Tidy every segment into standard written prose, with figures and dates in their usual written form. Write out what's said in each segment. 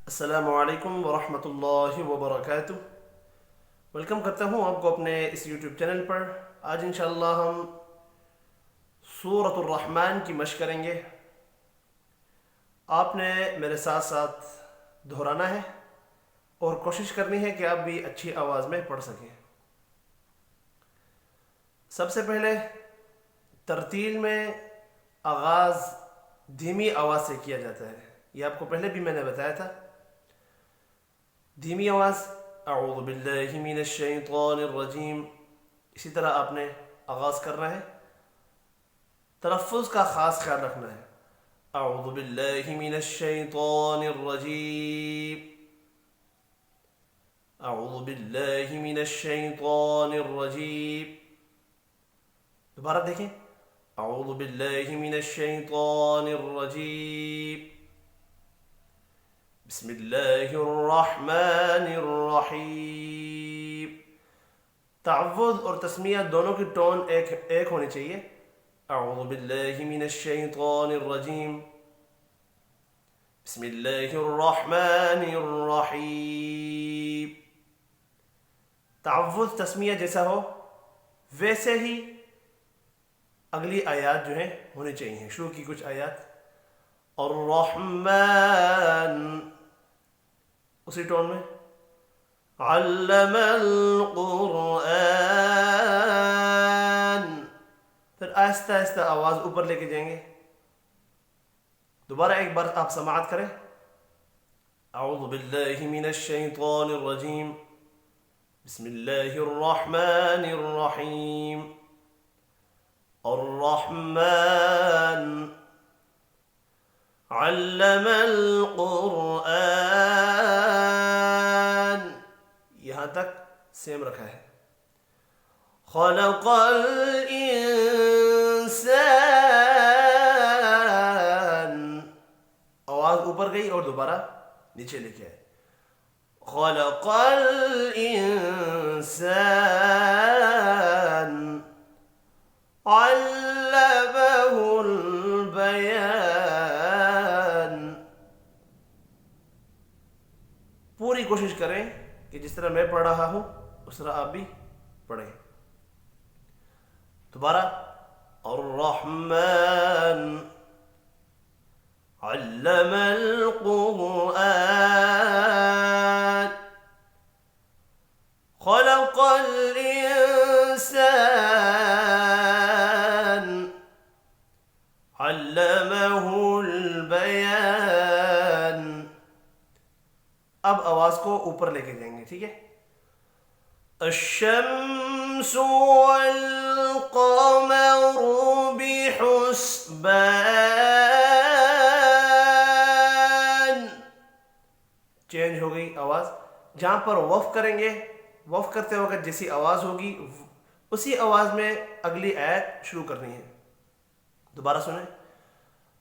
السلام علیکم ورحمۃ اللہ وبرکاتہ۔ ویلکم کرتا ہوں آپ کو اپنے اس یوٹیوب چینل پر۔ آج انشاءاللہ ہم سورۃ الرحمن کی مشق کریں گے۔ آپ نے میرے ساتھ ساتھ دہرانا ہے اور کوشش کرنی ہے کہ آپ بھی اچھی آواز میں پڑھ سکیں۔ سب سے پہلے ترتیل میں آغاز دھیمی آواز سے کیا جاتا ہے، یہ آپ کو پہلے بھی میں نے بتایا تھا۔ دھیمی آواز اعوذ باللہ من الشیطان الرجیم، اسی طرح آپ نے آغاز کرنا ہے۔ تلفظ کا خاص خیال رکھنا ہے۔ اعوذ باللہ من الشیطان الرجیم، اعوذ باللہ من الشیطان الرجیم۔ دوبارہ دیکھیں، اعوذ باللہ من الشیطان الرجیم، بسم اللہ الرحمن الرحیم۔ تعوذ اور تسمیہ دونوں کی ٹون ایک ہونی چاہیے۔ اعوذ باللہ من الشیطان الرجیم، بسم اللہ الرحمن الرحیم۔ تعوذ تسمیہ جیسا ہو ویسے ہی اگلی آیات جو ہیں ہونی چاہیے، شروع کی کچھ آیات۔ الرحمن اسی ٹون میں، علم القرآن، پھر آہستہ آہستہ آواز اوپر لے کے جائیں گے۔ دوبارہ ایک بار آپ سماعت کریں۔ اعوذ باللہ من الشیطان الرجیم، بسم اللہ الرحمن الرحیم۔ الرحمن علم القرآن، یہاں تک سیم رکھا ہے۔ خلق الانسان، آواز اوپر گئی اور دوبارہ نیچے لے کے آئے۔ خلق الانسان علمہ البیان۔ پوری کوشش کریں کہ جس طرح میں پڑھ رہا ہوں اس طرح آپ بھی پڑھیں۔ دوبارہ، الرحمن علم القرآن خلق الانسان علمہ البیان۔ اب آواز کو اوپر لے کے جائیں گے، ٹھیک ہے؟ الشمس والقمر بحسبان، چینج ہو گئی آواز۔ جہاں پر وقف کریں گے، وقف کرتے وقت جیسی آواز ہوگی اسی آواز میں اگلی آیت شروع کرنی ہے۔ دوبارہ سنیں،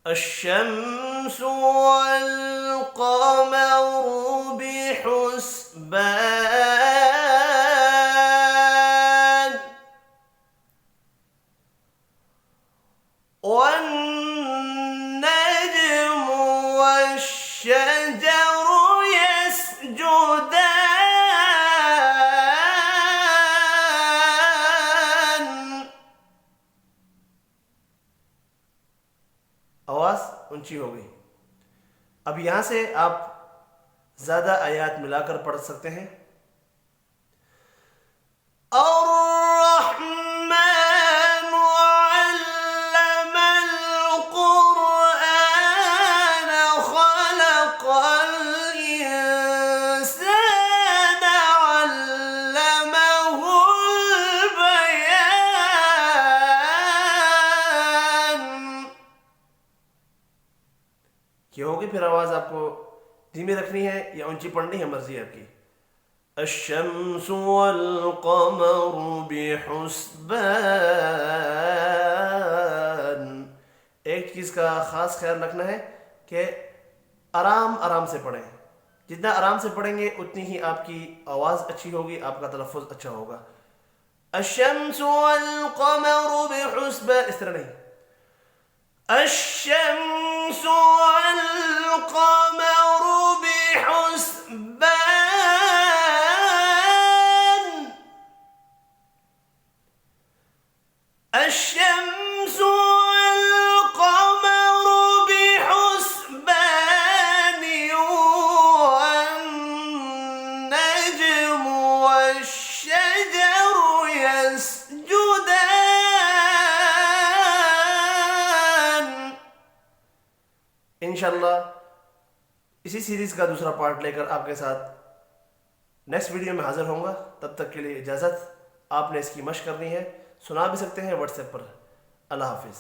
الشمس والقمر بحسبان والنجم والشجر يسجدان۔ آواز اونچی ہو گئی۔ اب یہاں سے آپ زیادہ آیات ملا کر پڑھ سکتے ہیں۔ الرحمن علم القرآن خلق الإنسان علمه البيان۔ یہ ہوگی، پھر آواز آپ کو دھیمی رکھنی ہے یا اونچی پڑھنی ہے، مرضی آپ کی۔ الشمس والقمر بحسبان۔ ایک چیز کا خاص خیال رکھنا ہے کہ آرام آرام سے پڑھیں۔ جتنا آرام سے پڑھیں گے اتنی ہی آپ کی آواز اچھی ہوگی، آپ کا تلفظ اچھا ہوگا۔ الشمس والقمر بحسبان، اس طرح نہیں، الشمس والقمر بحسبان يسجدان. انشاءاللہ اسی سیریز کا دوسرا پارٹ لے کر آپ کے ساتھ نیکسٹ ویڈیو میں حاضر ہوں گا. تب تک کے لیے اجازت. آپ نے اس کی مشق کرنی ہے, سنا بھی سکتے ہیں واٹس ایپ پر. اللہ حافظ.